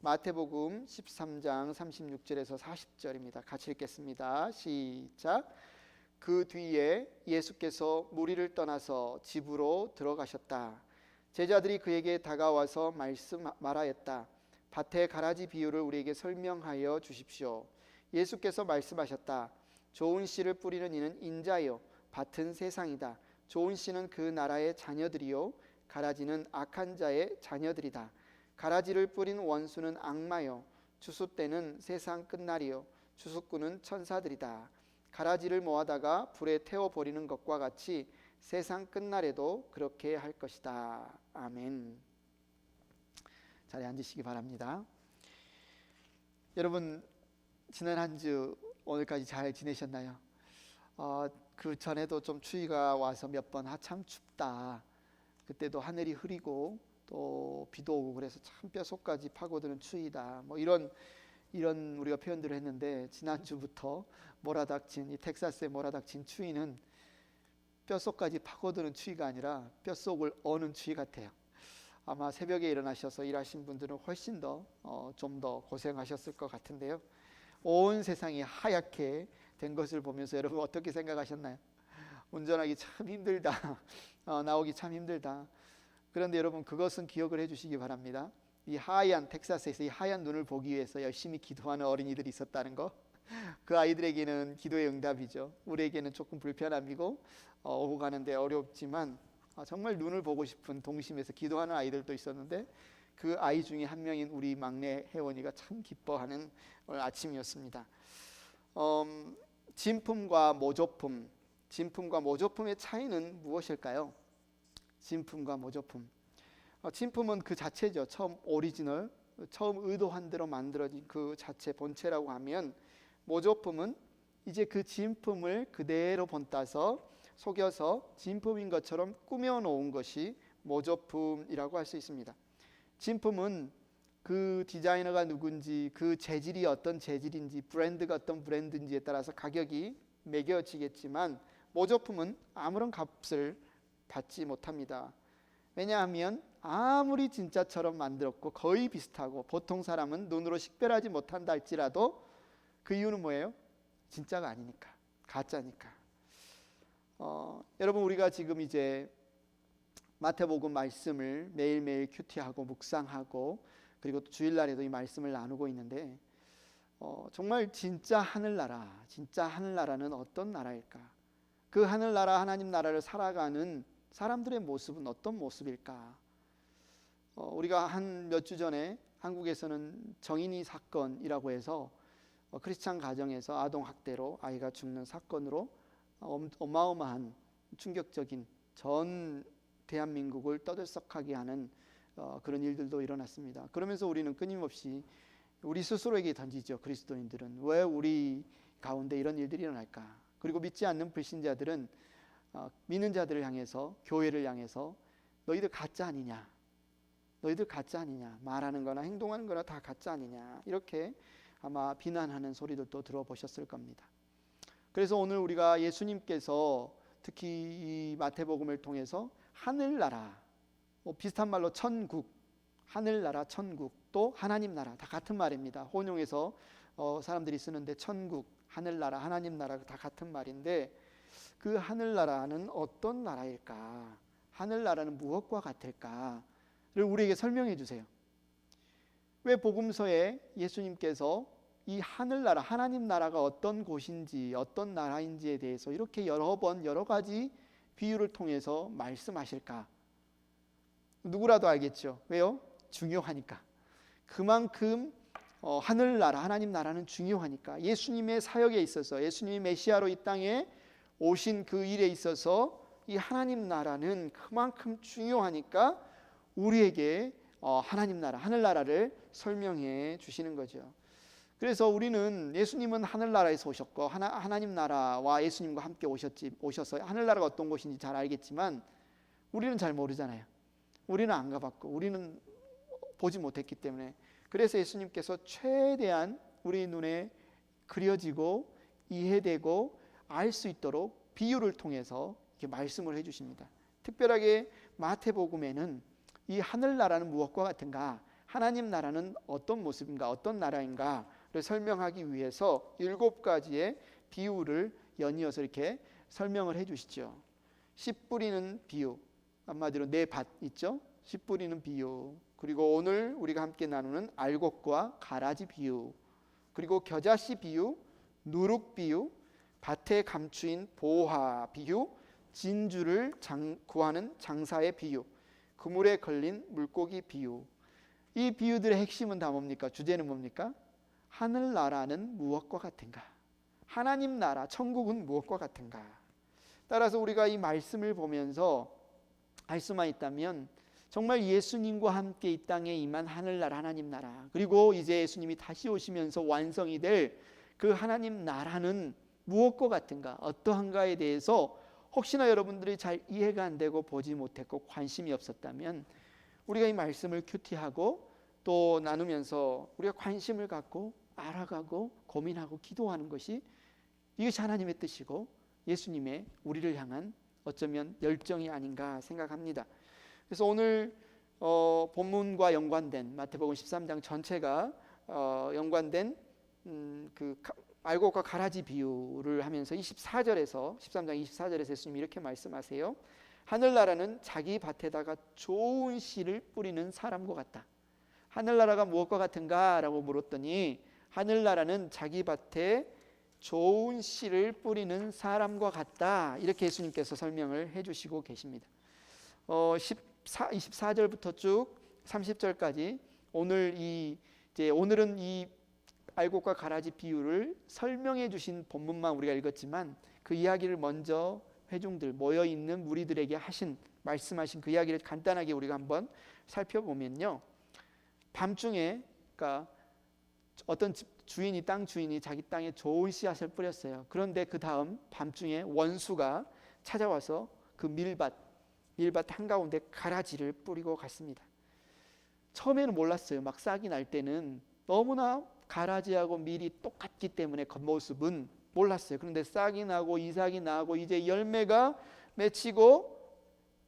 마태복음 13장 36절에서 40절입니다. 같이 읽겠습니다. 시작. 그 뒤에 예수께서 무리를 떠나서 집으로 들어가셨다. 제자들이 그에게 다가와서 말하였다. 밭의 가라지 비유를 우리에게 설명하여 주십시오. 예수께서 말씀하셨다. 좋은 씨를 뿌리는 이는 인자요 밭은 세상이다. 좋은 씨는 그 나라의 자녀들이요 가라지는 악한 자의 자녀들이다. 가라지를 뿌린 원수는 악마요 추수 때는 세상 끝날이요 추수꾼은 천사들이다. 가라지를 모아다가 불에 태워버리는 것과 같이 세상 끝날에도 그렇게 할 것이다. 아멘. 자리에 앉으시기 바랍니다. 여러분, 지난 한 주 오늘까지 잘 지내셨나요? 그 전에도 좀 추위가 와서 몇 번 참 춥다, 그때도 하늘이 흐리고 또 비도 오고 그래서 참 뼛속까지 파고드는 추위다, 뭐 이런 우리가 표현들을 했는데, 지난주부터 몰아닥친 이 텍사스에 몰아닥친 추위는 뼛속까지 파고드는 추위가 아니라 뼛속을 어는 추위 같아요. 아마 새벽에 일어나셔서 일하신 분들은 훨씬 더 좀 더 고생하셨을 것 같은데요. 온 세상이 하얗게 된 것을 보면서 여러분 어떻게 생각하셨나요? 운전하기 참 힘들다. 나오기 참 힘들다. 그런데 여러분, 그것은 기억을 해주시기 바랍니다. 이 하얀 텍사스에서 이 하얀 눈을 보기 위해서 열심히 기도하는 어린이들이 있었다는 거, 그 아이들에게는 기도의 응답이죠. 우리에게는 조금 불편함이고 오고 가는데 어렵지만 정말 눈을 보고 싶은 동심에서 기도하는 아이들도 있었는데, 그 아이 중에 한 명인 우리 막내 혜원이가 참 기뻐하는 오늘 아침이었습니다. 진품과 모조품, 진품과 모조품의 차이는 무엇일까요? 진품과 모조품. 진품은 그 자체죠. 처음 오리지널, 처음 의도한 대로 만들어진 그 자체 본체라고 하면, 모조품은 이제 그 진품을 그대로 본따서 속여서 진품인 것처럼 꾸며놓은 것이 모조품이라고 할 수 있습니다. 진품은 그 디자이너가 누군지, 그 재질이 어떤 재질인지, 브랜드가 어떤 브랜드인지에 따라서 가격이 매겨지겠지만, 모조품은 아무런 값을 받지 못합니다. 왜냐하면 아무리 진짜처럼 만들었고 거의 비슷하고 보통 사람은 눈으로 식별하지 못한다 할지라도 그 이유는 뭐예요? 진짜가 아니니까, 가짜니까. 여러분, 우리가 지금 이제 마태복음 말씀을 매일매일 큐티하고 묵상하고 그리고 또 주일날에도 이 말씀을 나누고 있는데, 정말 진짜 하늘나라는 어떤 나라일까? 그 하늘나라, 하나님 나라를 살아가는 사람들의 모습은 어떤 모습일까? 우리가 한 몇 주 전에 한국에서는 정인이 사건이라고 해서 크리스찬 가정에서 아동학대로 아이가 죽는 사건으로 어마어마한 충격적인 전 대한민국을 떠들썩하게 하는 그런 일들도 일어났습니다. 그러면서 우리는 끊임없이 우리 스스로에게 던지죠. 그리스도인들은 왜 우리 가운데 이런 일들이 일어날까? 그리고 믿지 않는 불신자들은 믿는 자들을 향해서, 교회를 향해서 너희들 가짜 아니냐, 너희들 가짜 아니냐, 말하는 거나 행동하는 거나 다 가짜 아니냐, 이렇게 아마 비난하는 소리들도 들어보셨을 겁니다. 그래서 오늘 우리가 예수님께서 특히 이 마태복음을 통해서 하늘나라, 비슷한 말로 천국, 하늘나라, 천국, 또 하나님 나라, 다 같은 말입니다. 혼용해서 사람들이 쓰는데 천국, 하늘나라, 하나님 나라 다 같은 말인데, 그 하늘나라는 어떤 나라일까? 하늘나라는 무엇과 같을까를 우리에게 설명해 주세요. 왜 복음서에 예수님께서 이 하늘나라, 하나님 나라가 어떤 곳인지, 어떤 나라인지에 대해서 이렇게 여러 번 여러 가지 비유를 통해서 말씀하실까? 누구라도 알겠죠. 왜요? 중요하니까. 그만큼 하늘나라, 하나님 나라는 중요하니까. 예수님의 사역에 있어서, 예수님이 메시아로 이 땅에 오신 그 일에 있어서 이 하나님 나라는 그만큼 중요하니까 우리에게 하나님 나라, 하늘나라를 설명해 주시는 거죠. 그래서 우리는 예수님은 하늘나라에서 오셨고 하나님 나라와 예수님과 함께 오셔서 하늘나라가 어떤 곳인지 잘 알겠지만, 우리는 잘 모르잖아요. 우리는 안 가봤고 우리는 보지 못했기 때문에. 그래서 예수님께서 최대한 우리 눈에 그려지고 이해되고 알 수 있도록 비유를 통해서 이렇게 말씀을 해주십니다. 특별하게 마태복음에는 이 하늘나라는 무엇과 같은가, 하나님 나라는 어떤 모습인가, 어떤 나라인가를 설명하기 위해서 7가지의 비유를 연이어서 이렇게 설명을 해주시죠. 씨 뿌리는 비유, 한마디로 내 밭 있죠? 씨 뿌리는 비유, 그리고 오늘 우리가 함께 나누는 알곡과 가라지 비유, 그리고 겨자씨 비유, 누룩 비유, 밭에 감추인 보화 비유, 진주를 구하는 장사의 비유, 그물에 걸린 물고기 비유. 이 비유들의 핵심은 다 뭡니까? 주제는 뭡니까? 하늘나라는 무엇과 같은가? 하나님 나라, 천국은 무엇과 같은가? 따라서 우리가 이 말씀을 보면서 알 수만 있다면 정말 예수님과 함께 이 땅에 임한 하늘나라, 하나님 나라, 그리고 이제 예수님이 다시 오시면서 완성이 될 그 하나님 나라는 무엇과 같은가, 어떠한가에 대해서 혹시나 여러분들이 잘 이해가 안 되고 보지 못했고 관심이 없었다면 우리가 이 말씀을 큐티하고 또 나누면서 우리가 관심을 갖고 알아가고 고민하고 기도하는 것이, 이것이 하나님의 뜻이고 예수님의 우리를 향한 어쩌면 열정이 아닌가 생각합니다. 그래서 오늘 본문과 연관된 마태복음 13장 전체가 연관된 그 알곡과 가라지 비유를 하면서 13장 24절에서 예수님이 이렇게 말씀하세요. 하늘나라는 자기 밭에다가 좋은 씨를 뿌리는 사람과 같다. 하늘나라가 무엇과 같은가? 라고 물었더니 하늘나라는 자기 밭에 좋은 씨를 뿌리는 사람과 같다. 이렇게 예수님께서 설명을 해주시고 계십니다. 24절부터 쭉 30절까지 오늘은 이 알곡과 가라지 비유를 설명해 주신 본문만 우리가 읽었지만 그 이야기를 먼저 회중들 모여 있는 무리들에게 말씀하신 그 이야기를 간단하게 우리가 한번 살펴보면요. 밤중에, 그러니까 어떤 땅 주인이 자기 땅에 좋은 씨앗을 뿌렸어요. 그런데 그 다음 밤중에 원수가 찾아와서 그 밀밭 한가운데 가라지를 뿌리고 갔습니다. 처음에는 몰랐어요. 막 싹이 날 때는 너무나 가라지하고 밀이 똑같기 때문에 겉모습은 몰랐어요. 그런데 싹이 나고 이삭이 나고 이제 열매가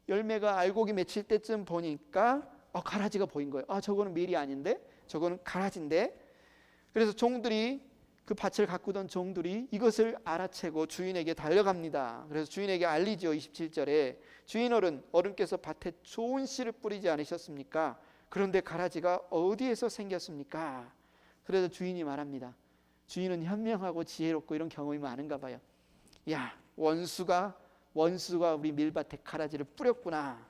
알곡이 맺힐 때쯤 보니까 가라지가 보인 거예요. 저거는 밀이 아닌데, 저거는 가라지인데. 그래서 그 밭을 가꾸던 종들이 이것을 알아채고 주인에게 달려갑니다. 그래서 주인에게 알리죠. 27절에 주인 어른께서 밭에 좋은 씨를 뿌리지 않으셨습니까? 그런데 가라지가 어디에서 생겼습니까? 그래서 주인이 말합니다. 주인은 현명하고 지혜롭고 이런 경험이 많은가 봐요. 야, 원수가 우리 밀밭에 가라지를 뿌렸구나.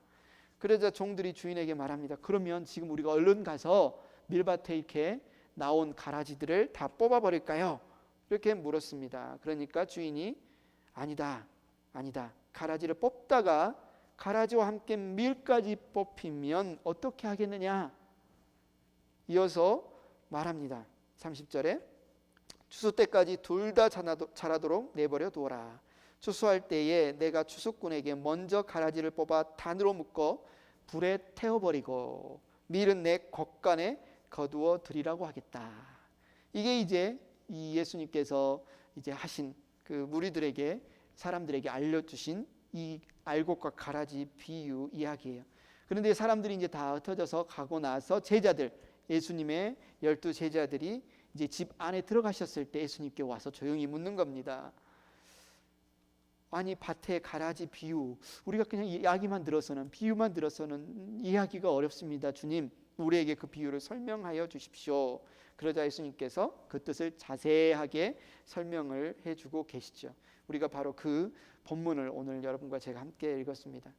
그러자 종들이 주인에게 말합니다. 그러면 지금 우리가 얼른 가서 밀밭에 이렇게 나온 가라지들을 다 뽑아버릴까요? 이렇게 물었습니다. 그러니까 주인이 아니다. 가라지를 뽑다가 가라지와 함께 밀까지 뽑히면 어떻게 하겠느냐? 이어서 말합니다. 30절에 추수 때까지 둘 다 자라도록 내버려 두어라. 추수할 때에 내가 추수꾼에게 먼저 가라지를 뽑아 단으로 묶어 불에 태워버리고 밀은 내 겉간에 거두어 드리라고 하겠다. 이게 이제 이 예수님께서 이제 하신 그 무리들에게, 사람들에게 알려주신 이 알곡과 가라지 비유 이야기예요. 그런데 사람들이 이제 다 흩어져서 가고 나서 예수님의 12 제자들이 이제 집 안에 들어가셨을 때 예수님께 와서 조용히 묻는 겁니다. 아니, 밭에 가라지 비유, 우리가 그냥 비유만 들어서는 이해하기가 어렵습니다. 주님, 우리에게 그 비유를 설명하여 주십시오. 그러자 예수님께서 그 뜻을 자세하게 설명을 해주고 계시죠. 우리가 바로 그 본문을 오늘 여러분과 제가 함께 읽었습니다.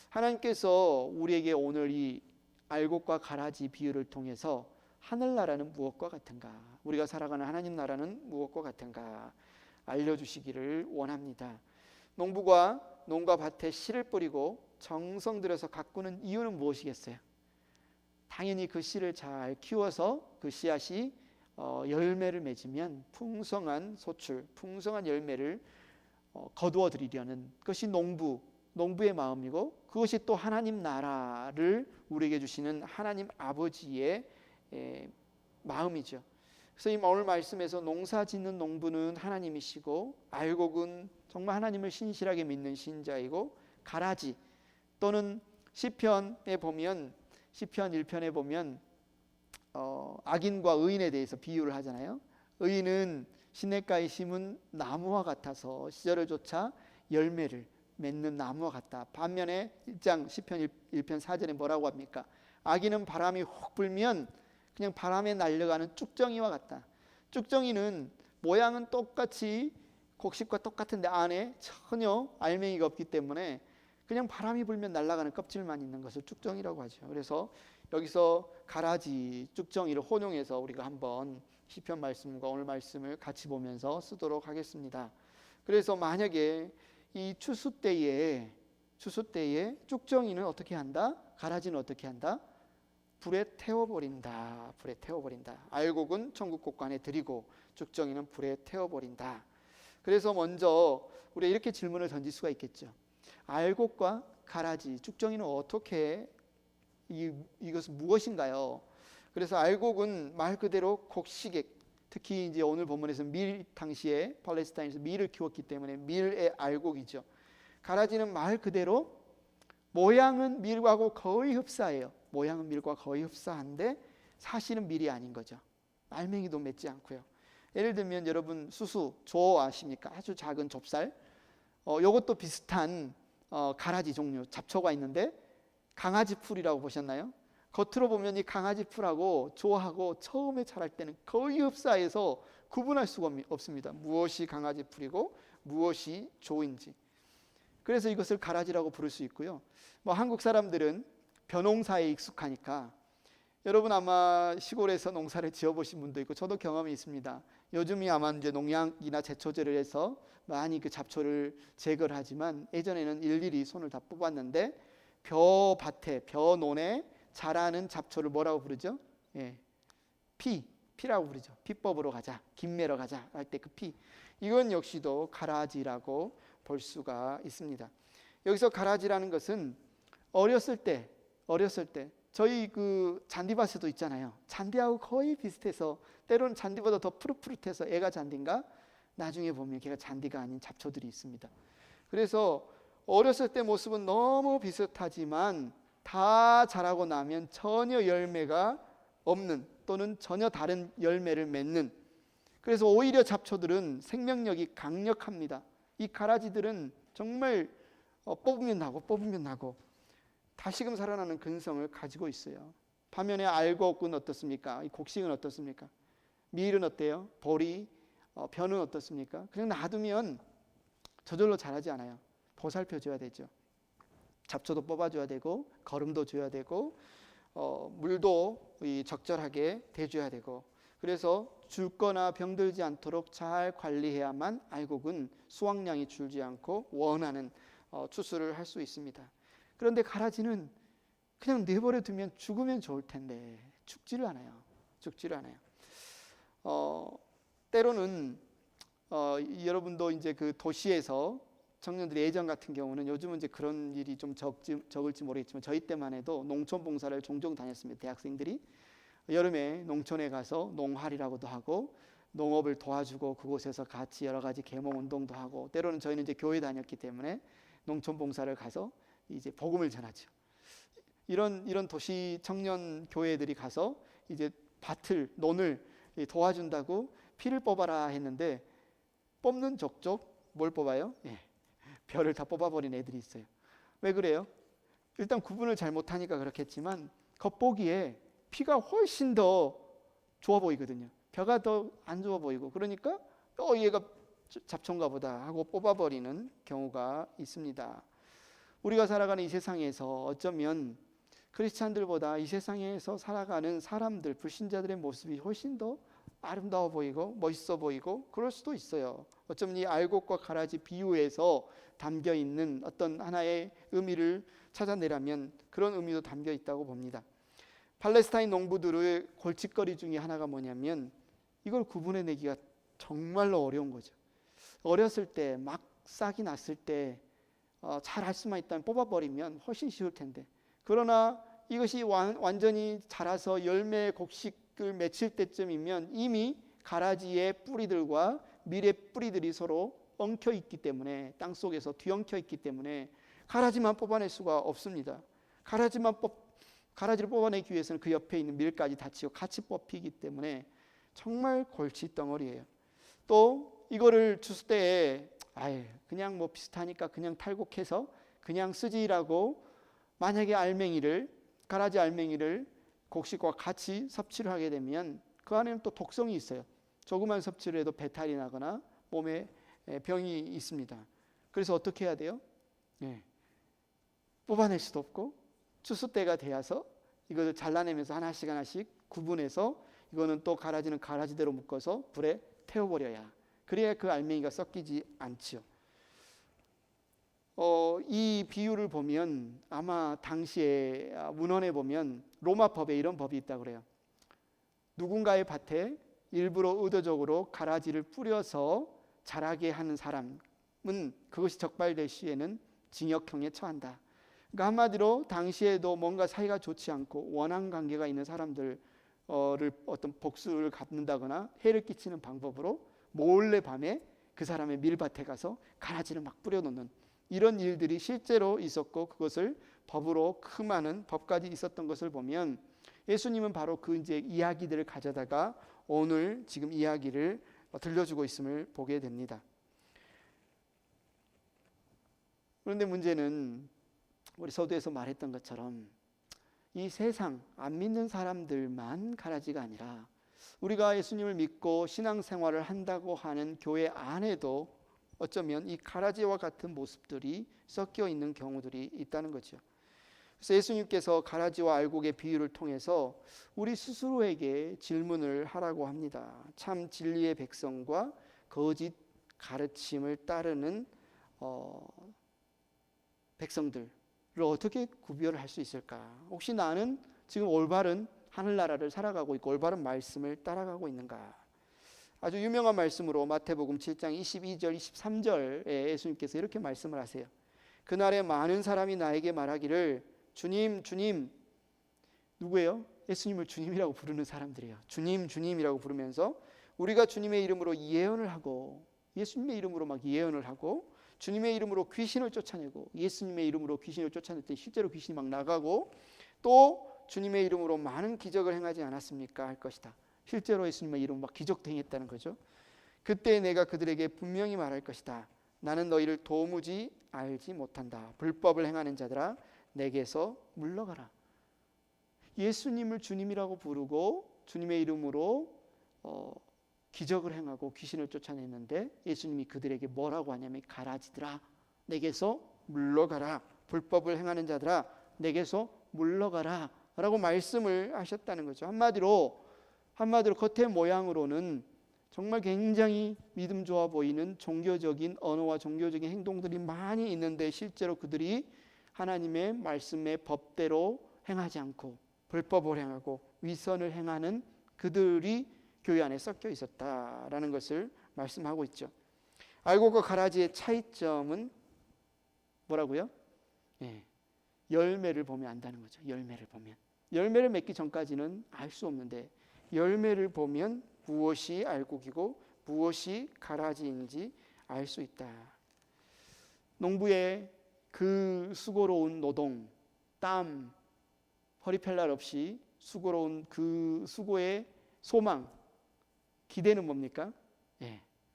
하나님께서 우리에게 오늘 이 알곡과 가라지 비유를 통해서 하늘나라는 무엇과 같은가, 우리가 살아가는 하나님 나라는 무엇과 같은가 알려주시기를 원합니다. 농가 밭에 씨를 뿌리고 정성 들여서 가꾸는 이유는 무엇이겠어요? 당연히 그 씨를 잘 키워서 그 씨앗이 열매를 맺으면 풍성한 열매를 거두어 드리려는 것이 농부의 마음이고, 그것이 또 하나님 나라를 우리에게 주시는 하나님 아버지의 마음이죠. 그래서 이 오늘 말씀에서 농사 짓는 농부는 하나님이시고, 알곡은 정말 하나님을 신실하게 믿는 신자이고, 가라지 또는 시편 1편에 보면 악인과 의인에 대해서 비유를 하잖아요. 의인은 시냇가에 심은 나무와 같아서 시절을 쫓아 열매를 맺는 나무와 같다. 반면에 1장 시편 1편 4절에 뭐라고 합니까? 악인은 바람이 혹 불면 그냥 바람에 날려가는 쭉정이와 같다. 쭉정이는 모양은 똑같이 곡식과 똑같은데 안에 전혀 알맹이가 없기 때문에 그냥 바람이 불면 날아가는 껍질만 있는 것을 쭉정이라고 하죠. 그래서 여기서 가라지, 쭉정이를 혼용해서 우리가 한번 시편 말씀과 오늘 말씀을 같이 보면서 쓰도록 하겠습니다. 그래서 만약에 이 추수 때에 쭉정이는 어떻게 한다? 가라지는 어떻게 한다? 불에 태워버린다. 불에 태워버린다. 알곡은 천국 곳간에 드리고 쭉정이는 불에 태워버린다. 그래서 먼저 우리가 이렇게 질문을 던질 수가 있겠죠. 알곡과 가라지, 쭉정이는 어떻게 이것은 무엇인가요? 그래서 알곡은 말 그대로 곡식에, 특히 이제 오늘 본문에서 밀, 당시에 팔레스타인에서 밀을 키웠기 때문에 밀의 알곡이죠. 가라지는 말 그대로 모양은 밀과고 거의 흡사해요. 모양은 밀과 거의 흡사한데 사실은 밀이 아닌 거죠. 알맹이도 맺지 않고요. 예를 들면 여러분 수수, 조 아십니까? 아주 작은 좁쌀. 이것도 비슷한 가라지 종류, 잡초가 있는데 강아지 풀이라고 보셨나요? 겉으로 보면 이 강아지 풀하고 조하고 처음에 자랄 때는 거의 흡사해서 구분할 수가 없습니다. 무엇이 강아지 풀이고 무엇이 조인지. 그래서 이것을 가라지라고 부를 수 있고요. 한국 사람들은 벼농사에 익숙하니까 여러분 아마 시골에서 농사를 지어보신 분도 있고 저도 경험이 있습니다. 요즘이 아마 이제 농약이나 제초제를 해서 많이 그 잡초를 제거를 하지만 예전에는 일일이 손을 다 뽑았는데 벼밭에, 벼논에 자라는 잡초를 뭐라고 부르죠? 예, 피라고 부르죠. 피법으로 가자, 김매러 가자 할 때 그 피. 이건 역시도 가라지라고 볼 수가 있습니다. 여기서 가라지라는 것은 어렸을 때 저희 그 잔디밭에도 있잖아요. 잔디하고 거의 비슷해서 때로는 잔디보다 더 푸릇푸릇해서 애가 잔디인가? 나중에 보면 걔가 잔디가 아닌 잡초들이 있습니다. 그래서 어렸을 때 모습은 너무 비슷하지만 다 자라고 나면 전혀 열매가 없는 또는 전혀 다른 열매를 맺는, 그래서 오히려 잡초들은 생명력이 강력합니다. 이 가라지들은 정말 뽑으면 나고 다시금 살아나는 근성을 가지고 있어요. 반면에 알곡은 어떻습니까? 이 곡식은 어떻습니까? 밀은 어때요? 보리, 벼는 어떻습니까? 그냥 놔두면 저절로 자라지 않아요. 보살펴줘야 되죠. 잡초도 뽑아줘야 되고 거름도 줘야 되고 물도 적절하게 대줘야 되고, 그래서 죽거나 병들지 않도록 잘 관리해야만 알곡은 수확량이 줄지 않고 원하는 추수를 할 수 있습니다. 그런데 가라지는 그냥 내버려 두면 죽으면 좋을 텐데 죽지를 않아요. 때로는 여러분도 이제 그 도시에서 청년들의 예전 같은 경우는, 요즘은 이제 그런 일이 좀 적을지 모르겠지만 저희 때만 해도 농촌 봉사를 종종 다녔습니다. 대학생들이 여름에 농촌에 가서 농활이라고도 하고 농업을 도와주고 그곳에서 같이 여러 가지 계몽 운동도 하고, 때로는 저희는 이제 교회 다녔기 때문에 농촌 봉사를 가서 이제 복음을 전하죠. 이런 도시 청년 교회들이 가서 이제 논을 도와준다고 피를 뽑아라 했는데 뽑는 족족 뭘 뽑아요? 벼를 다 뽑아버린 애들이 있어요. 왜 그래요? 일단 구분을 잘 못하니까 그렇겠지만 겉보기에 피가 훨씬 더 좋아 보이거든요. 벼가 더 안 좋아 보이고, 그러니까 얘가 잡초인가 보다 하고 뽑아버리는 경우가 있습니다. 우리가 살아가는 이 세상에서 어쩌면 크리스찬들보다 이 세상에서 살아가는 사람들, 불신자들의 모습이 훨씬 더 아름다워 보이고 멋있어 보이고 그럴 수도 있어요. 어쩌면 이 알곡과 가라지 비유에서 담겨 있는 어떤 하나의 의미를 찾아내라면 그런 의미도 담겨 있다고 봅니다. 팔레스타인 농부들의 골칫거리 중에 하나가 뭐냐면 이걸 구분해내기가 정말로 어려운 거죠. 어렸을 때 막 싹이 났을 때 잘 할 수만 있다면 뽑아버리면 훨씬 쉬울 텐데, 그러나 이것이 완전히 자라서 열매 곡식을 맺힐 때쯤이면 이미 가라지의 뿌리들과 밀의 뿌리들이 서로 엉켜 있기 때문에, 땅속에서 뒤엉켜 있기 때문에 가라지만 뽑아낼 수가 없습니다. 가라지만 가라지를 뽑아내기 위해서는 그 옆에 있는 밀까지 다치고 같이 뽑히기 때문에 정말 골칫덩어리예요. 또 이거를 주스 때에 그냥 뭐 비슷하니까 그냥 탈곡해서 그냥 쓰지라고 만약에 가라지 알맹이를 곡식과 같이 섭취를 하게 되면 그 안에는 또 독성이 있어요. 조그만 섭취를 해도 배탈이 나거나 몸에 병이 있습니다. 그래서 어떻게 해야 돼요? 뽑아낼 수도 없고 주스 때가 되어서 이것을 잘라내면서 하나씩 구분해서 이거는 또 가라지는 가라지대로 묶어서 불에 태워버려야, 그래야 그 알맹이가 섞이지 않지요. 이 비유를 보면 아마 당시에 문헌에 보면 로마법에 이런 법이 있다고 그래요. 누군가의 밭에 일부러 의도적으로 가라지를 뿌려서 자라게 하는 사람은 그것이 적발될 시에는 징역형에 처한다. 그러니까 한마디로 당시에도 뭔가 사이가 좋지 않고 원한 관계가 있는 사람들을 어떤 복수를 갚는다거나 해를 끼치는 방법으로 몰래 밤에 그 사람의 밀밭에 가서 가라지를 막 뿌려놓는 이런 일들이 실제로 있었고, 그것을 법으로 금하는 법까지 있었던 것을 보면 예수님은 바로 그 이제 이야기들을 가져다가 오늘 지금 이야기를 들려주고 있음을 보게 됩니다. 그런데 문제는 우리 서두에서 말했던 것처럼 이 세상 안 믿는 사람들만 가라지가 아니라 우리가 예수님을 믿고 신앙생활을 한다고 하는 교회 안에도 어쩌면 이 가라지와 같은 모습들이 섞여 있는 경우들이 있다는 거죠. 그래서 예수님께서 가라지와 알곡의 비유를 통해서 우리 스스로에게 질문을 하라고 합니다. 참 진리의 백성과 거짓 가르침을 따르는 백성들을 어떻게 구별을 할 수 있을까? 혹시 나는 지금 올바른 하늘나라를 살아가고 있고 올바른 말씀을 따라가고 있는가? 아주 유명한 말씀으로 마태복음 7장 22절 23절에 예수님께서 이렇게 말씀을 하세요. 그날에 많은 사람이 나에게 말하기를 주님 주님, 누구예요? 예수님을 주님이라고 부르는 사람들이에요. 주님 주님이라고 부르면서 우리가 주님의 이름으로 예언을 하고, 예수님의 이름으로 막 예언을 하고, 주님의 이름으로 귀신을 쫓아내고, 예수님의 이름으로 귀신을 쫓아낼 때 실제로 귀신이 막 나가고, 또 주님의 이름으로 많은 기적을 행하지 않았습니까? 할 것이다. 실제로 예수님의 이름으로 막 기적도 행했다는 거죠. 그때 내가 그들에게 분명히 말할 것이다. 나는 너희를 도무지 알지 못한다. 불법을 행하는 자들아, 내게서 물러가라. 예수님을 주님이라고 부르고 주님의 이름으로 기적을 행하고 귀신을 쫓아냈는데 예수님이 그들에게 뭐라고 하냐면 가라지들아, 내게서 물러가라. 불법을 행하는 자들아, 내게서 물러가라 라고 말씀을 하셨다는 거죠. 한마디로 겉의 모양으로는 정말 굉장히 믿음 좋아 보이는 종교적인 언어와 종교적인 행동들이 많이 있는데 실제로 그들이 하나님의 말씀의 법대로 행하지 않고 불법을 행하고 위선을 행하는 그들이 교회 안에 섞여 있었다라는 것을 말씀하고 있죠. 알곡과 가라지의 차이점은 뭐라고요? 열매를 보면 안다는 거죠. 열매를 맺기 전까지는 알 수 없는데 열매를 보면 무엇이 알곡이고 무엇이 가라지인지 알 수 있다. 농부의 그 수고로운 노동, 땀, 허리펠 날 없이 수고로운 그 수고의 소망, 기대는 뭡니까?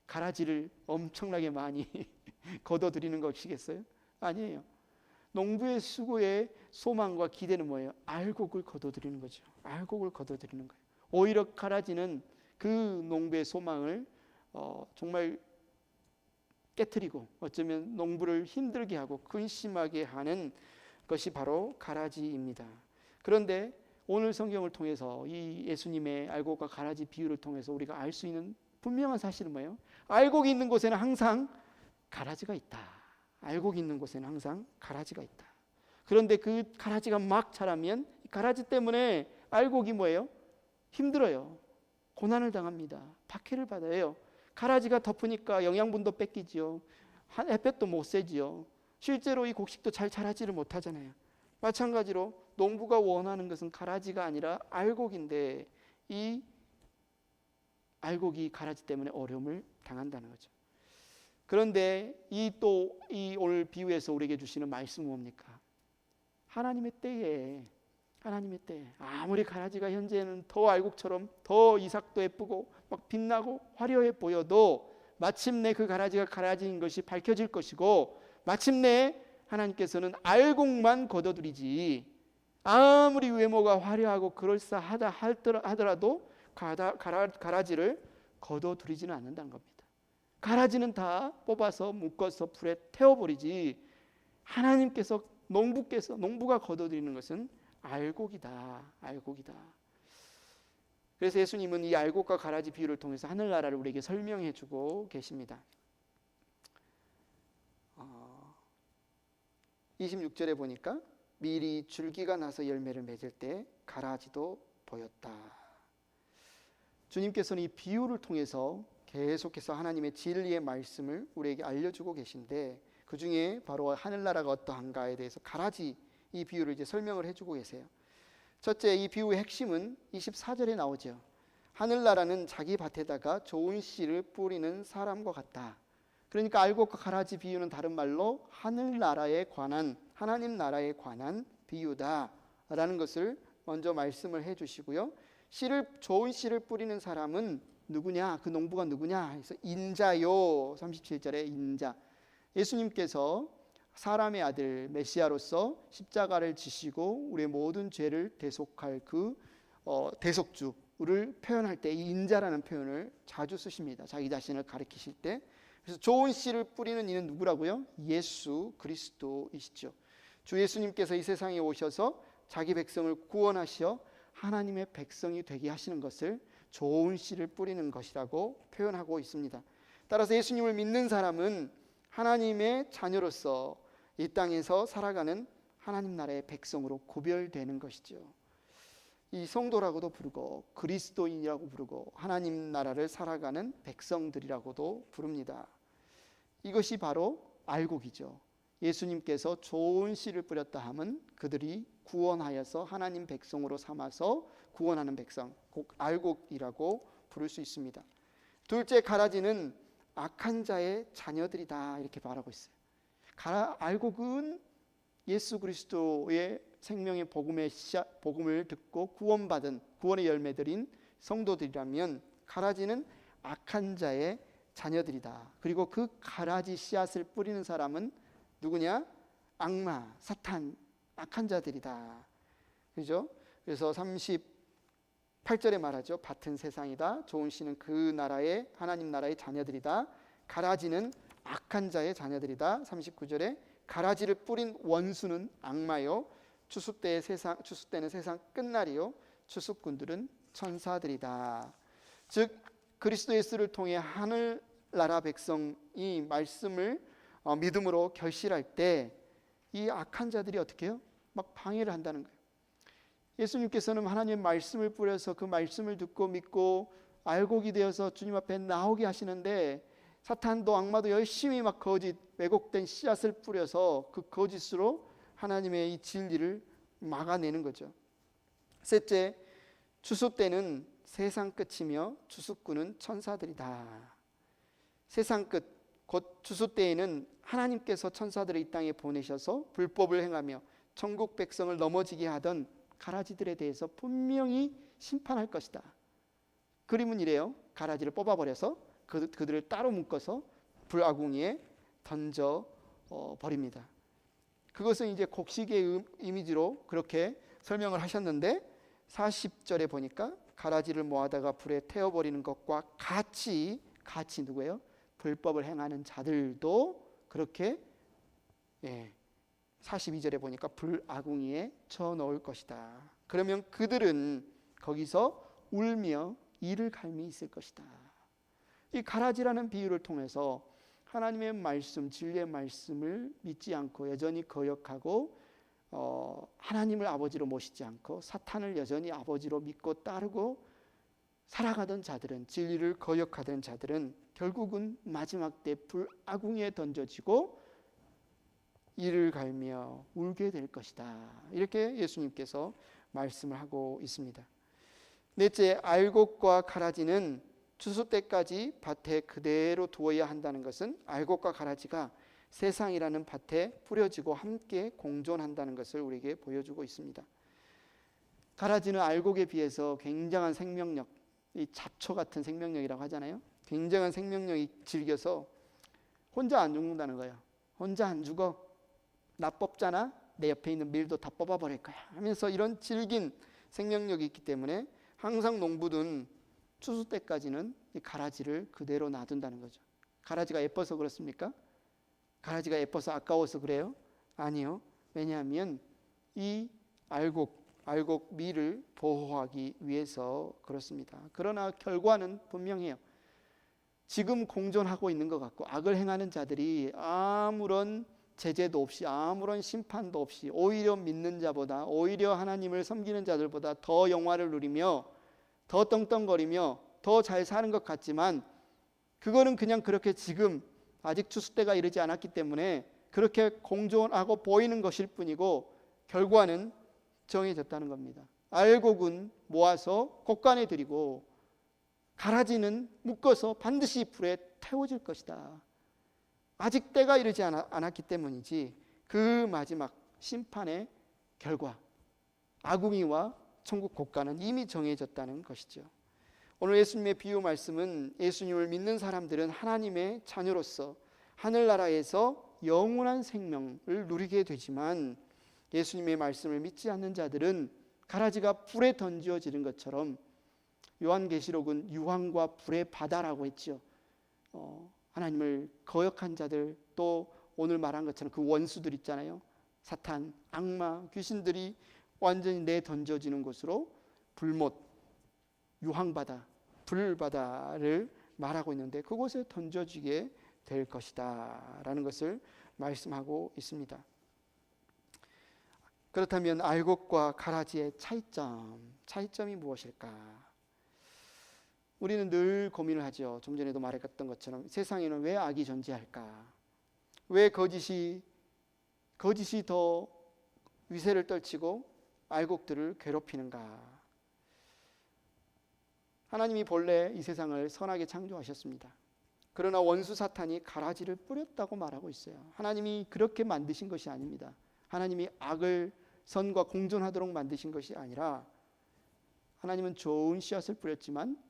가라지를 엄청나게 많이 거둬들이는 것이겠어요? 아니에요. 농부의 수고의 소망과 기대는 뭐예요? 알곡을 거둬들이는 거죠. 알곡을 거둬들이는 거예요. 오히려 가라지는 그 농부의 소망을 정말 깨트리고 어쩌면 농부를 힘들게 하고 근심하게 하는 것이 바로 가라지입니다. 그런데 오늘 성경을 통해서 이 예수님의 알곡과 가라지 비유를 통해서 우리가 알 수 있는 분명한 사실은 뭐예요? 알곡이 있는 곳에는 항상 가라지가 있다. 알곡이 있는 곳에는 항상 가라지가 있다. 그런데 그 가라지가 막 자라면 가라지 때문에 알곡이 뭐예요? 힘들어요. 고난을 당합니다. 박해를 받아요. 가라지가 덮으니까 영양분도 뺏기지요. 햇볕도 못 쐬지요. 실제로 이 곡식도 잘 자라지를 못하잖아요. 마찬가지로 농부가 원하는 것은 가라지가 아니라 알곡인데 이 알곡이 가라지 때문에 어려움을 당한다는 거죠. 그런데 이 오늘 비유에서 우리에게 주시는 말씀은 뭡니까? 하나님의 때에 하나님의 때 아무리 가라지가 현재는 더 알곡처럼 더 이삭도 예쁘고 막 빛나고 화려해 보여도 마침내 그 가라지가 가라지인 것이 밝혀질 것이고, 마침내 하나님께서는 알곡만 걷어들이지 아무리 외모가 화려하고 그럴싸하다 하더라도 가라지를 걷어들이지는 않는다는 겁니다. 가라지는 다 뽑아서 묶어서 불에 태워버리지, 하나님께서 농부가 걷어들이는 것은 알곡이다. 그래서 예수님은 이 알곡과 가라지 비유를 통해서 하늘나라를 우리에게 설명해 주고 계십니다. 26절에 보니까 미리 줄기가 나서 열매를 맺을 때 가라지도 보였다. 주님께서는 이 비유를 통해서 계속해서 하나님의 진리의 말씀을 우리에게 알려주고 계신데, 그 중에 바로 하늘나라가 어떠한가에 대해서 가라지 이 비유를 이제 설명을 해주고 계세요. 첫째, 이 비유의 핵심은 24절에 나오죠. 하늘나라는 자기 밭에다가 좋은 씨를 뿌리는 사람과 같다. 그러니까 알곡과 가라지 비유는 다른 말로 하늘나라에 관한, 하나님 나라에 관한 비유다라는 것을 먼저 말씀을 해주시고요. 좋은 씨를 뿌리는 사람은 누구냐? 그 농부가 누구냐? 그래서 인자요. 37절에 인자. 예수님께서 사람의 아들 메시아로서 십자가를 지시고 우리의 모든 죄를 대속할 그 대속주를 표현할 때 이 인자라는 표현을 자주 쓰십니다. 자기 자신을 가리키실 때. 그래서 좋은 씨를 뿌리는 이는 누구라고요? 예수 그리스도이시죠. 주 예수님께서 이 세상에 오셔서 자기 백성을 구원하시어 하나님의 백성이 되게 하시는 것을 좋은 씨를 뿌리는 것이라고 표현하고 있습니다. 따라서 예수님을 믿는 사람은 하나님의 자녀로서 이 땅에서 살아가는 하나님 나라의 백성으로 구별되는 것이죠. 이 성도라고도 부르고 그리스도인이라고 부르고 하나님 나라를 살아가는 백성들이라고도 부릅니다. 이것이 바로 알곡이죠. 예수님께서 좋은 씨를 뿌렸다 함은 그들이 구원하여서 하나님 백성으로 삼아서 구원하는 백성, 곧 알곡이라고 부를 수 있습니다. 둘째, 가라지는 악한 자의 자녀들이다, 이렇게 말하고 있어요. 알곡은 예수 그리스도의 생명의 복음을 듣고 구원받은 구원의 열매들인 성도들이라면, 가라지는 악한 자의 자녀들이다. 그리고 그 가라지 씨앗을 뿌리는 사람은 누구냐? 악마, 사탄, 악한 자들이다. 그죠? 그래서 38절에 말하죠. 밭은 세상이다. 좋은 씨는 그 나라의 하나님 나라의 자녀들이다. 가라지는 악한 자의 자녀들이다. 39절에 가라지를 뿌린 원수는 악마요, 추수 때는 세상 끝날이요, 추수꾼들은 천사들이다. 즉 그리스도 예수를 통해 하늘나라 백성이 말씀을 믿음으로 결실할 때 이 악한 자들이 어떻게 해요? 막 방해를 한다는 거예요. 예수님께서는 하나님의 말씀을 뿌려서 그 말씀을 듣고 믿고 알곡이 되어서 주님 앞에 나오게 하시는데, 사탄도 악마도 열심히 막 왜곡된 씨앗을 뿌려서 그 거짓으로 하나님의 이 진리를 막아내는 거죠. 셋째, 추수 때는 세상 끝이며 추수꾼은 천사들이다. 세상 끝, 곧 추수 때에는 하나님께서 천사들을 이 땅에 보내셔서 불법을 행하며 천국 백성을 넘어지게 하던 가라지들에 대해서 분명히 심판할 것이다. 그림은 이래요. 가라지를 뽑아버려서 그들을 따로 묶어서 불아궁이에 던져 버립니다. 그것은 이제 곡식의 이미지로 그렇게 설명을 하셨는데, 40절에 보니까 가라지를 모아다가 불에 태워버리는 것과 같이 누구예요? 불법을 행하는 자들도 그렇게 42절에 보니까 불아궁이에 쳐넣을 것이다. 그러면 그들은 거기서 울며 이를 갈미 있을 것이다. 이 가라지라는 비유를 통해서 하나님의 말씀, 진리의 말씀을 믿지 않고 여전히 거역하고 하나님을 아버지로 모시지 않고 사탄을 여전히 아버지로 믿고 따르고 살아가던 자들은, 진리를 거역하던 자들은 결국은 마지막 때 불아궁에 던져지고 이를 갈며 울게 될 것이다. 이렇게 예수님께서 말씀을 하고 있습니다. 넷째, 알곡과 가라지는 추수 때까지 밭에 그대로 두어야 한다는 것은 알곡과 가라지가 세상이라는 밭에 뿌려지고 함께 공존한다는 것을 우리에게 보여주고 있습니다. 가라지는 알곡에 비해서 굉장한 생명력, 이 잡초 같은 생명력이라고 하잖아요. 굉장한 생명력이 질겨서 혼자 안 죽는다는 거예요. 혼자 안 죽어. 나 뽑잖아. 내 옆에 있는 밀도 다 뽑아버릴 거야 하면서 이런 질긴 생명력이 있기 때문에 항상 농부는 추수 때까지는 이 가라지를 그대로 놔둔다는 거죠. 가라지가 예뻐서 그렇습니까? 가라지가 예뻐서 아까워서 그래요? 아니요. 왜냐하면 이 알곡 밀을 보호하기 위해서 그렇습니다. 그러나 결과는 분명해요. 지금 공존하고 있는 것 같고 악을 행하는 자들이 아무런 제재도 없이 아무런 심판도 없이 오히려 믿는 자보다, 오히려 하나님을 섬기는 자들보다 더 영화를 누리며 더 떵떵거리며 더 잘 사는 것 같지만 그거는 그냥 그렇게 지금 아직 추수 때가 이르지 않았기 때문에 그렇게 공존하고 보이는 것일 뿐이고 결과는 정해졌다는 겁니다. 알곡은 모아서 곡간에 들이고 가라지는 묶어서 반드시 불에 태워질 것이다. 아직 때가 이르지 않았기 때문이지 그 마지막 심판의 결과, 아궁이와 천국 곡간은 이미 정해졌다는 것이죠. 오늘 예수님의 비유 말씀은 예수님을 믿는 사람들은 하나님의 자녀로서 하늘나라에서 영원한 생명을 누리게 되지만 예수님의 말씀을 믿지 않는 자들은 가라지가 불에 던져지는 것처럼, 요한계시록은 유황과 불의 바다라고 했죠. 하나님을 거역한 자들, 또 오늘 말한 것처럼 그 원수들 있잖아요. 사탄, 악마, 귀신들이 완전히 내던져지는 곳으로 불못, 유황바다, 불바다를 말하고 있는데 그곳에 던져지게 될 것이다 라는 것을 말씀하고 있습니다. 그렇다면 알곡과 가라지의 차이점이 무엇일까? 우리는 늘 고민을 하죠. 좀 전에도 말했던 것처럼 세상에는 왜 악이 존재할까? 왜 거짓이 더 위세를 떨치고 알곡들을 괴롭히는가? 하나님이 본래 이 세상을 선하게 창조하셨습니다. 그러나 원수 사탄이 가라지를 뿌렸다고 말하고 있어요. 하나님이 그렇게 만드신 것이 아닙니다. 하나님이 악을 선과 공존하도록 만드신 것이 아니라 하나님은 좋은 씨앗을 뿌렸지만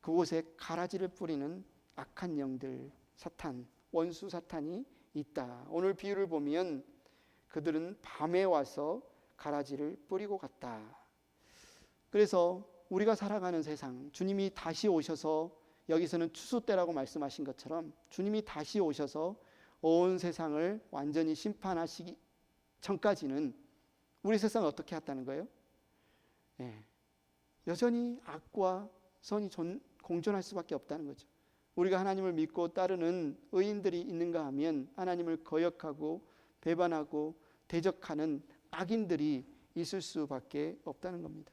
그곳에 가라지를 뿌리는 악한 영들, 사탄, 원수 사탄이 있다. 오늘 비유를 보면 그들은 밤에 와서 가라지를 뿌리고 갔다. 그래서 우리가 살아가는 세상, 주님이 다시 오셔서, 여기서는 추수 때라고 말씀하신 것처럼 주님이 다시 오셔서 온 세상을 완전히 심판하시기 전까지는 우리 세상을 어떻게 했다는 거예요? 여전히 악과 선이 공존할 수밖에 없다는 거죠. 우리가 하나님을 믿고 따르는 의인들이 있는가 하면 하나님을 거역하고 배반하고 대적하는 악인들이 있을 수밖에 없다는 겁니다.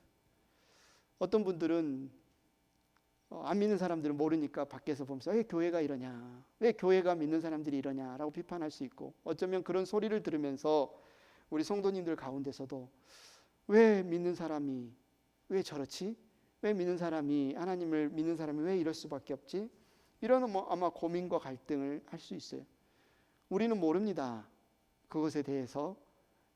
어떤 분들은 안 믿는 사람들은 모르니까 밖에서 보면서 왜 교회가 이러냐, 왜 교회가 믿는 사람들이 이러냐라고 비판할 수 있고, 어쩌면 그런 소리를 들으면서 우리 성도님들 가운데서도 왜 믿는 사람이 왜 저렇지? 왜 믿는 사람이, 하나님을 믿는 사람이 왜 이럴 수밖에 없지? 이런 아마 고민과 갈등을 할 수 있어요. 우리는 모릅니다. 그것에 대해서.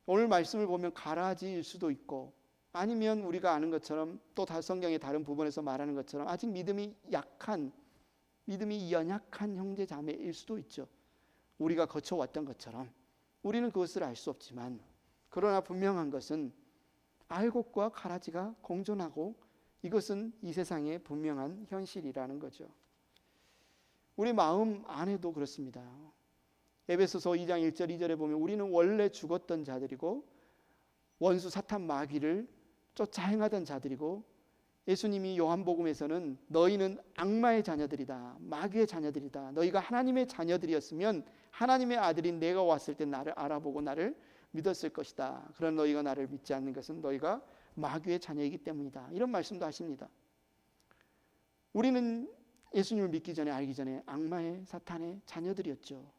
오늘 말씀을 보면 가라지일 수도 있고, 아니면 우리가 아는 것처럼 또 성경의 다른 부분에서 말하는 것처럼 아직 믿음이 연약한 형제 자매일 수도 있죠. 우리가 거쳐왔던 것처럼 우리는 그것을 알 수 없지만, 그러나 분명한 것은 알곡과 가라지가 공존하고 이것은 이 세상의 분명한 현실이라는 거죠. 우리 마음 안에도 그렇습니다. 에베소서 2장 1절 2절에 보면 우리는 원래 죽었던 자들이고 원수 사탄 마귀를 쫓아 행하던 자들이고, 예수님이 요한복음에서는 너희는 악마의 자녀들이다, 마귀의 자녀들이다, 너희가 하나님의 자녀들이었으면 하나님의 아들인 내가 왔을 때 나를 알아보고 나를 믿었을 것이다. 그러나 너희가 나를 믿지 않는 것은 너희가 마귀의 자녀이기 때문이다. 이런 말씀도 하십니다. 우리는 예수님을 믿기 전에, 알기 전에 악마의, 사탄의 자녀들이었죠.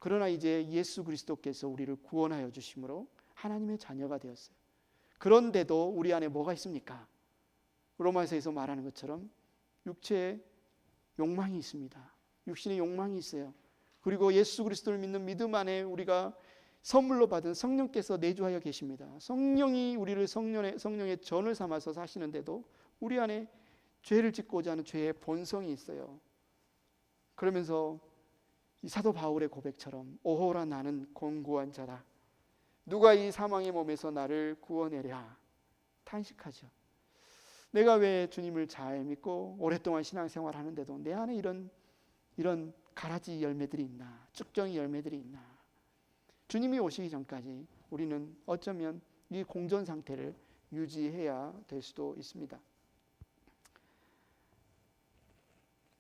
그러나 이제 예수 그리스도께서 우리를 구원하여 주심으로 하나님의 자녀가 되었어요. 그런데도 우리 안에 뭐가 있습니까? 로마서에서 말하는 것처럼 육체의 욕망이 있습니다. 육신의 욕망이 있어요. 그리고 예수 그리스도를 믿는 믿음 안에 우리가 선물로 받은 성령께서 내주하여 계십니다. 성령이 우리를 성령의 전을 삼아서 사시는데도 우리 안에 죄를 짓고자 하는 죄의 본성이 있어요. 그러면서 이 사도 바울의 고백처럼 오호라 나는 곤고한 자다. 누가 이 사망의 몸에서 나를 구원하랴 탄식하죠. 내가 왜 주님을 잘 믿고 오랫동안 신앙생활 하는데도 내 안에 이런 가라지 열매들이 있나, 쭉정이 열매들이 있나. 주님이 오시기 전까지 우리는 어쩌면 이 공전 상태를 유지해야 될 수도 있습니다.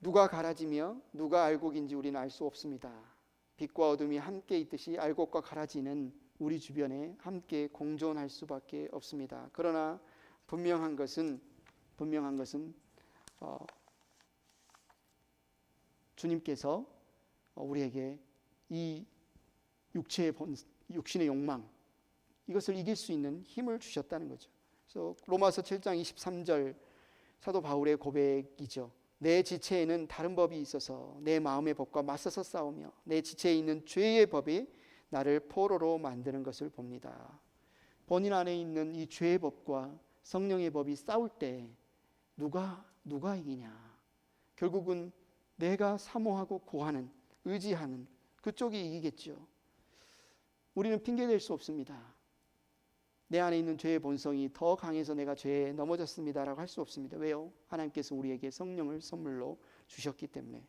누가 가라지며 누가 알곡인지 우리는 알 수 없습니다. 빛과 어둠이 함께 있듯이 알곡과 가라지는 우리 주변에 함께 공존할 수밖에 없습니다. 그러나 분명한 것은 주님께서 우리에게 이 육신의 욕망, 이것을 이길 수 있는 힘을 주셨다는 거죠. 그래서 로마서 7장 23절 사도 바울의 고백이죠. 내 지체에는 다른 법이 있어서 내 마음의 법과 맞서서 싸우며 내 지체에 있는 죄의 법이 나를 포로로 만드는 것을 봅니다. 본인 안에 있는 이 죄의 법과 성령의 법이 싸울 때 누가 이기냐? 결국은 내가 사모하고 구하는, 의지하는 그쪽이 이기겠죠. 우리는 핑계댈 수 없습니다. 내 안에 있는 죄의 본성이 더 강해서 내가 죄에 넘어졌습니다라고 할 수 없습니다. 왜요? 하나님께서 우리에게 성령을 선물로 주셨기 때문에.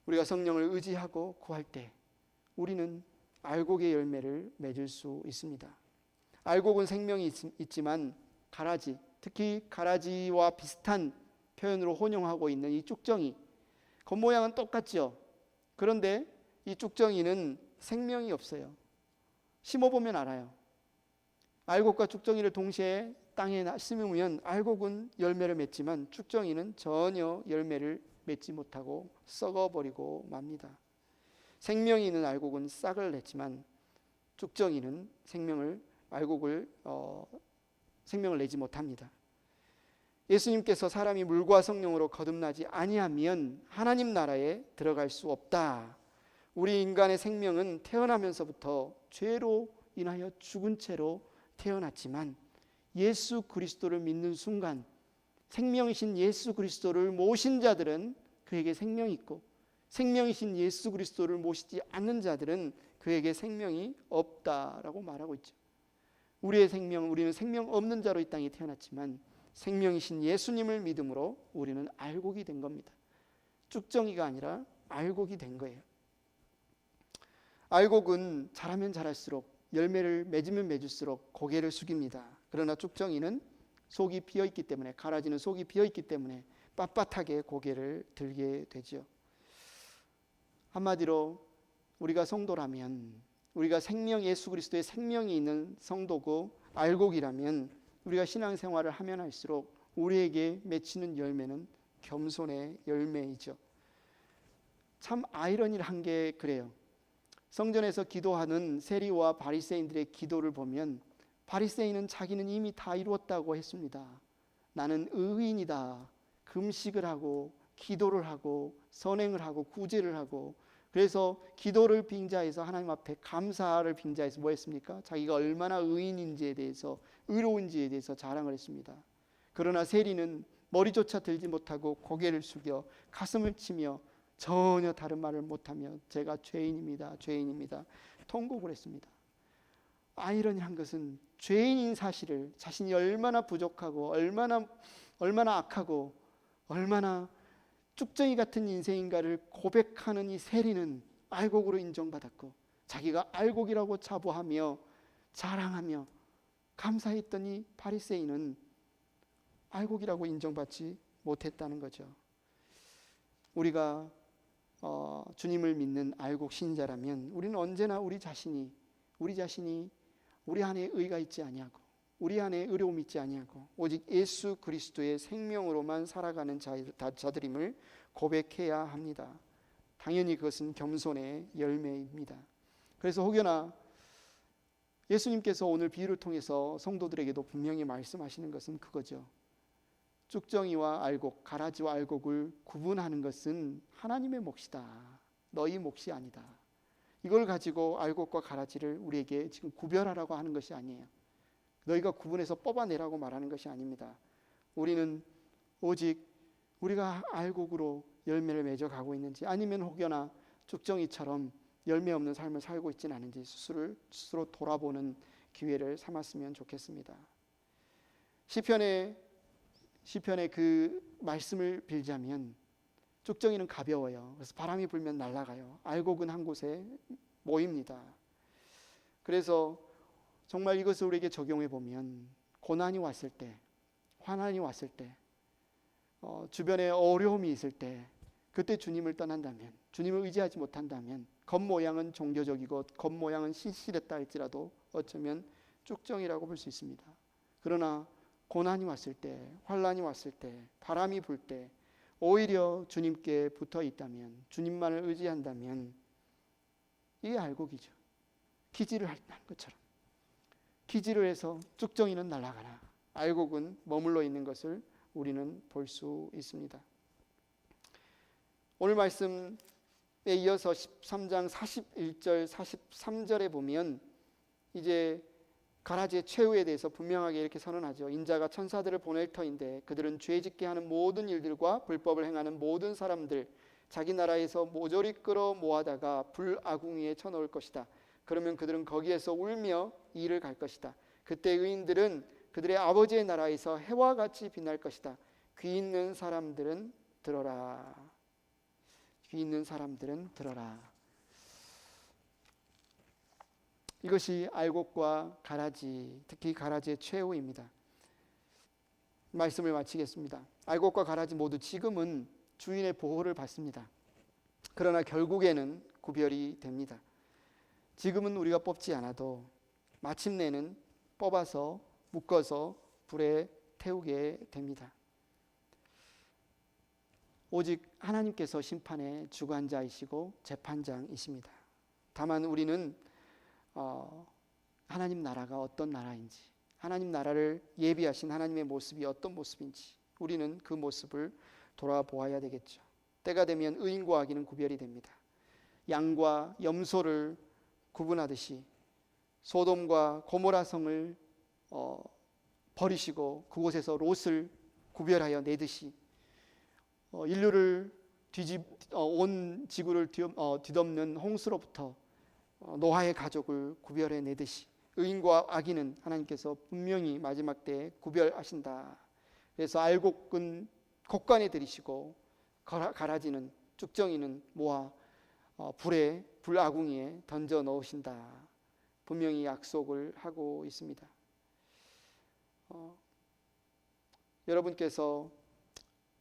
우리가 성령을 의지하고 구할 때 우리는 알곡의 열매를 맺을 수 있습니다. 알곡은 생명이 있지만 가라지, 특히 가라지와 비슷한 표현으로 혼용하고 있는 이 쭉정이, 겉모양은 똑같죠. 그런데 이 쭉정이는 생명이 없어요. 심어보면 알아요. 알곡과 쭉정이를 동시에 땅에 심으면 알곡은 열매를 맺지만 쭉정이는 전혀 열매를 맺지 못하고 썩어버리고 맙니다. 생명이 있는 알곡은 싹을 냈지만 쭉정이는 생명을 내지 못합니다. 예수님께서 사람이 물과 성령으로 거듭나지 아니하면 하나님 나라에 들어갈 수 없다. 우리 인간의 생명은 태어나면서부터 죄로 인하여 죽은 채로 태어났지만 예수 그리스도를 믿는 순간 생명이신 예수 그리스도를 모신 자들은 그에게 생명이 있고, 생명이신 예수 그리스도를 모시지 않는 자들은 그에게 생명이 없다라고 말하고 있죠. 우리의 생명, 우리는 생명 없는 자로 이 땅에 태어났지만 생명이신 예수님을 믿음으로 우리는 알곡이 된 겁니다. 쭉정이가 아니라 알곡이 된 거예요. 알곡은 자라면 자랄수록, 열매를 맺으면 맺을수록 고개를 숙입니다. 그러나 쭉정이는 속이 비어있기 때문에, 가라지는 속이 비어있기 때문에 빳빳하게 고개를 들게 되죠. 한마디로 우리가 성도라면, 우리가 예수 그리스도의 생명이 있는 성도고 알곡이라면 우리가 신앙생활을 하면 할수록 우리에게 맺히는 열매는 겸손의 열매이죠. 참 아이러니한 게 그래요. 성전에서 기도하는 세리와 바리새인들의 기도를 보면 바리새인은 자기는 이미 다 이루었다고 했습니다. 나는 의인이다. 금식을 하고 기도를 하고 선행을 하고 구제를 하고, 그래서 기도를 빙자해서 하나님 앞에 감사를 빙자해서 뭐 했습니까? 자기가 얼마나 의인인지에 대해서, 의로운지에 대해서 자랑을 했습니다. 그러나 세리는 머리조차 들지 못하고 고개를 숙여 가슴을 치며 전혀 다른 말을 못하며 제가 죄인입니다, 죄인입니다 통곡을 했습니다. 아이러니한 것은 죄인인 사실을, 자신이 얼마나 부족하고 얼마나 악하고 얼마나 쭉정이 같은 인생인가를 고백하는 이 세리는 알곡으로 인정받았고, 자기가 알곡이라고 자부하며 자랑하며 감사했던 이 바리새인은 알곡이라고 인정받지 못했다는 거죠. 우리가 주님을 믿는 알곡 신자라면 우리는 언제나 우리 자신이 우리 안에 의가 있지 아니하고 우리 안에 의로움이 있지 아니하고 오직 예수 그리스도의 생명으로만 살아가는 자들임을 고백해야 합니다. 당연히 그것은 겸손의 열매입니다. 그래서 혹여나 예수님께서 오늘 비유를 통해서 성도들에게도 분명히 말씀하시는 것은 그거죠. 쭉정이와 알곡, 가라지와 알곡을 구분하는 것은 하나님의 몫이다. 너희 몫이 아니다. 이걸 가지고 알곡과 가라지를 우리에게 지금 구별하라고 하는 것이 아니에요. 너희가 구분해서 뽑아내라고 말하는 것이 아닙니다. 우리는 오직 우리가 알곡으로 열매를 맺어가고 있는지, 아니면 혹여나 쭉정이처럼 열매 없는 삶을 살고 있지는 않은지 스스로 돌아보는 기회를 삼았으면 좋겠습니다. 시편의 그 말씀을 빌자면, 쭉정이는 가벼워요. 그래서 바람이 불면 날아가요. 알곡은 한 곳에 모입니다. 그래서 정말 이것을 우리에게 적용해 보면, 고난이 왔을 때, 환난이 왔을 때, 주변에 어려움이 있을 때, 그때 주님을 떠난다면, 주님을 의지하지 못한다면, 겉모양은 종교적이고 겉모양은 신실했다 할지라도 어쩌면 쭉정이라고 볼 수 있습니다. 그러나 고난이 왔을 때, 환난이 왔을 때, 바람이 불 때 오히려 주님께 붙어 있다면, 주님만을 의지한다면 이게 알곡이죠. 기지를 한 것처럼 기지를 해서 쭉정이는 날아가나 알곡은 머물러 있는 것을 우리는 볼 수 있습니다. 오늘 말씀에 이어서 13장 41절 43절에 보면 이제 가라지의 최후에 대해서 분명하게 이렇게 선언하죠. 인자가 천사들을 보낼 터인데 그들은 죄짓게 하는 모든 일들과 불법을 행하는 모든 사람들, 자기 나라에서 모조리 끌어 모아다가 불아궁이에 쳐넣을 것이다. 그러면 그들은 거기에서 울며 이를 갈 것이다. 그때 의인들은 그들의 아버지의 나라에서 해와 같이 빛날 것이다. 귀 있는 사람들은 들어라. 귀 있는 사람들은 들어라. 이것이 알곡과 가라지, 특히 가라지의 최후입니다. 말씀을 마치겠습니다. 알곡과 가라지 모두 지금은 주인의 보호를 받습니다. 그러나 결국에는 구별이 됩니다. 지금은 우리가 뽑지 않아도 마침내는 뽑아서 묶어서 불에 태우게 됩니다. 오직 하나님께서 심판의 주관자이시고 재판장이십니다. 다만 우리는 하나님 나라가 어떤 나라인지, 하나님 나라를 예비하신 하나님의 모습이 어떤 모습인지 우리는 그 모습을 돌아보아야 되겠죠. 때가 되면 의인과 악인은 구별이 됩니다. 양과 염소를 구분하듯이 소돔과 고모라 성을 버리시고 그곳에서 롯을 구별하여 내듯이 인류를 온 지구를 뒤덮는 홍수로부터 노아의 가족을 구별해 내듯이 의인과 악인은 하나님께서 분명히 마지막 때에 구별하신다. 그래서 알곡은 곡간에 들이시고 가라지는 쭉정이는 모아 불아궁이에 던져 넣으신다. 분명히 약속을 하고 있습니다. 여러분께서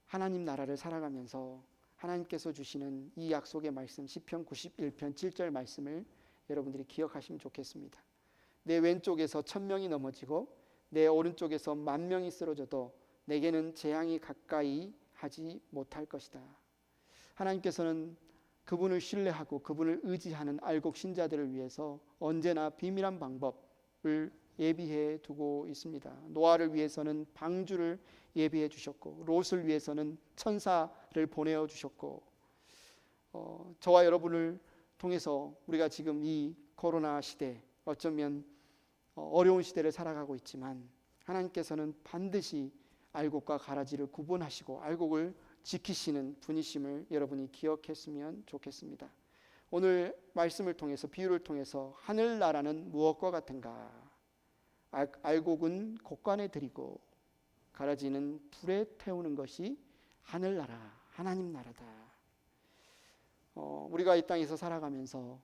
하나님 나라를 살아가면서 하나님께서 주시는 이 약속의 말씀, 시편 91편 7절 말씀을 여러분들이 기억하시면 좋겠습니다. 내 왼쪽에서 1000명이 넘어지고 내 오른쪽에서 10,000명이 쓰러져도 내게는 재앙이 가까이 하지 못할 것이다. 하나님께서는 그분을 신뢰하고 그분을 의지하는 알곡 신자들을 위해서 언제나 비밀한 방법을 예비해 두고 있습니다. 노아를 위해서는 방주를 예비해 주셨고, 롯을 위해서는 천사를 보내어 주셨고, 저와 여러분을 통해서 우리가 지금 이 코로나 시대, 어쩌면 어려운 시대를 살아가고 있지만 하나님께서는 반드시 알곡과 가라지를 구분하시고 알곡을 지키시는 분이심을 여러분이 기억했으면 좋겠습니다. 오늘 말씀을 통해서, 비유를 통해서 하늘나라는 무엇과 같은가? 알곡은 곡간에 들이고 가라지는 불에 태우는 것이 하늘나라, 하나님 나라다. 우리가 이 땅에서 살아가면서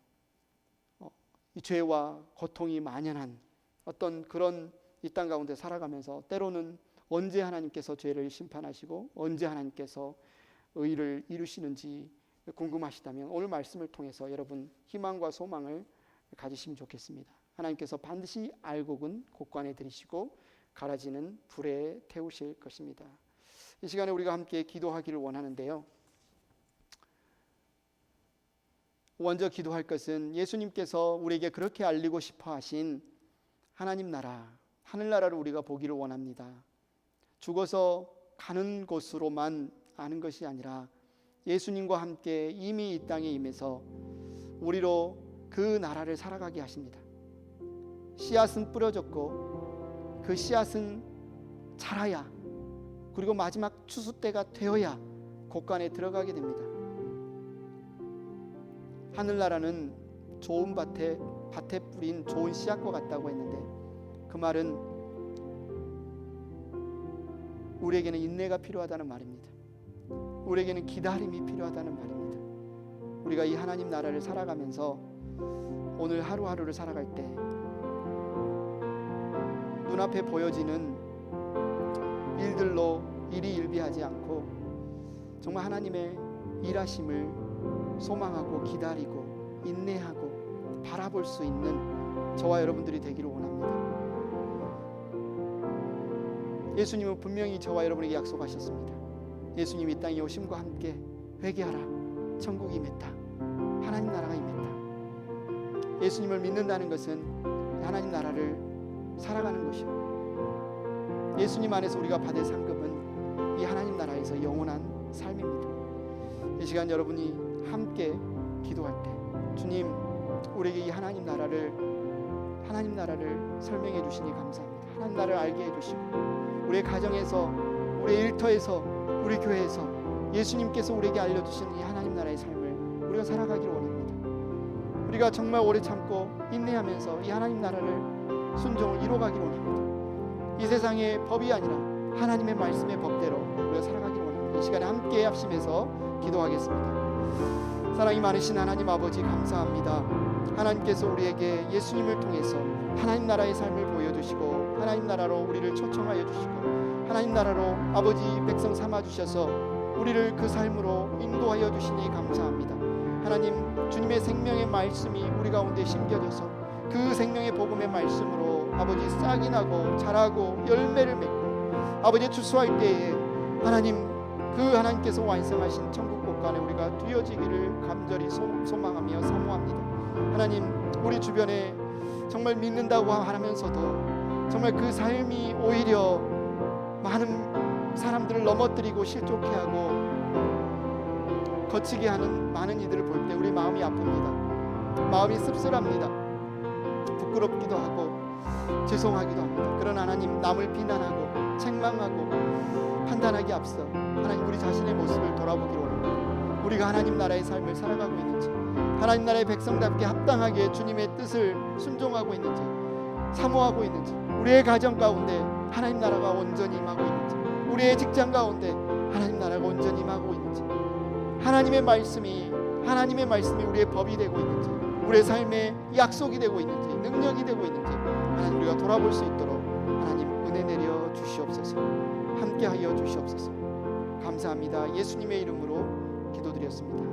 이 죄와 고통이 만연한 어떤 그런 이 땅 가운데 살아가면서 때로는 언제 하나님께서 죄를 심판하시고 언제 하나님께서 의를 이루시는지 궁금하시다면 오늘 말씀을 통해서 여러분 희망과 소망을 가지시면 좋겠습니다. 하나님께서 반드시 알곡은 곡간에 들이시고 가라지는 불에 태우실 것입니다. 이 시간에 우리가 함께 기도하기를 원하는데요. 먼저 기도할 것은 예수님께서 우리에게 그렇게 알리고 싶어 하신 하나님 나라, 하늘나라를 우리가 보기를 원합니다. 죽어서 가는 곳으로만 아는 것이 아니라 예수님과 함께 이미 이 땅에 임해서 우리로 그 나라를 살아가게 하십니다. 씨앗은 뿌려졌고 그 씨앗은 자라야, 그리고 마지막 추수 때가 되어야 곡간에 들어가게 됩니다. 하늘나라는 좋은 밭에 뿌린 좋은 씨앗과 같다고 했는데, 그 말은 우리에게는 인내가 필요하다는 말입니다. 우리에게는 기다림이 필요하다는 말입니다. 우리가 이 하나님 나라를 살아가면서 오늘 하루하루를 살아갈 때 눈앞에 보여지는 일들로 일희일비하지 않고 정말 하나님의 일하심을 소망하고 기다리고 인내하고 바라볼 수 있는 저와 여러분들이 되기를 원합니다. 예수님은 분명히 저와 여러분에게 약속하셨습니다. 예수님이 이 땅에 오심과 함께 회개하라, 천국이 임했다, 하나님 나라가 임했다. 예수님을 믿는다는 것은 하나님 나라를 살아가는 것이요, 예수님 안에서 우리가 받을 상급은 이 하나님 나라에서 영원한 삶입니다. 이 시간 여러분이 함께 기도할 때, 주님, 우리에게 이 하나님 나라를 설명해 주시니 감사합니다. 하나님 나라를 알게 해주시고 우리의 가정에서, 우리의 일터에서, 우리 교회에서 예수님께서 우리에게 알려주신 이 하나님 나라의 삶을 우리가 살아가기를 원합니다. 우리가 정말 오래 참고 인내하면서 이 하나님 나라를 순종을 이뤄가기를 원합니다. 이 세상의 법이 아니라 하나님의 말씀의 법대로 우리가 살아가기를 원합니다. 이 시간에 함께 합심해서 기도하겠습니다. 사랑이 많으신 하나님 아버지, 감사합니다. 하나님께서 우리에게 예수님을 통해서 하나님 나라의 삶을 보여주시고 하나님 나라로 우리를 초청하여 주시고 하나님 나라로 아버지 백성 삼아주셔서 우리를 그 삶으로 인도하여 주시니 감사합니다. 하나님, 주님의 생명의 말씀이 우리 가운데 심겨져서 그 생명의 복음의 말씀으로 아버지 싹이 나고 자라고 열매를 맺고 아버지 추수할 때에 하나님, 그 하나님께서 완성하신 천국 곳간에 우리가 뛰어지기를 간절히 소망하며 사모합니다. 하나님, 우리 주변에 정말 믿는다고 하면서도 정말 그 삶이 오히려 많은 사람들을 넘어뜨리고 실족해 하고 거치게 하는 많은 이들을 볼 때 우리 마음이 아픕니다. 마음이 씁쓸합니다. 부끄럽기도 하고 죄송하기도 합니다. 그러나 하나님, 남을 비난하고 책망하고 판단하기 앞서 하나님, 우리 자신의 모습을 돌아보기로 원합니다. 우리가 하나님 나라의 삶을 살아가고 있는지, 하나님 나라의 백성답게 합당하게 주님의 뜻을 순종하고 있는지, 사모하고 있는지, 우리의 가정 가운데 하나님 나라가 온전히 임하고 있는지, 우리의 직장 가운데 하나님 나라가 온전히 임하고 있는지, 하나님의 말씀이 우리의 법이 되고 있는지, 우리의 삶의 약속이 되고 있는지, 능력이 되고 있는지 하나님, 우리가 돌아볼 수 있도록 하나님 은혜 내려 주시옵소서. 함께하여 주시옵소서. 감사합니다. 예수님의 이름으로 기도드렸습니다.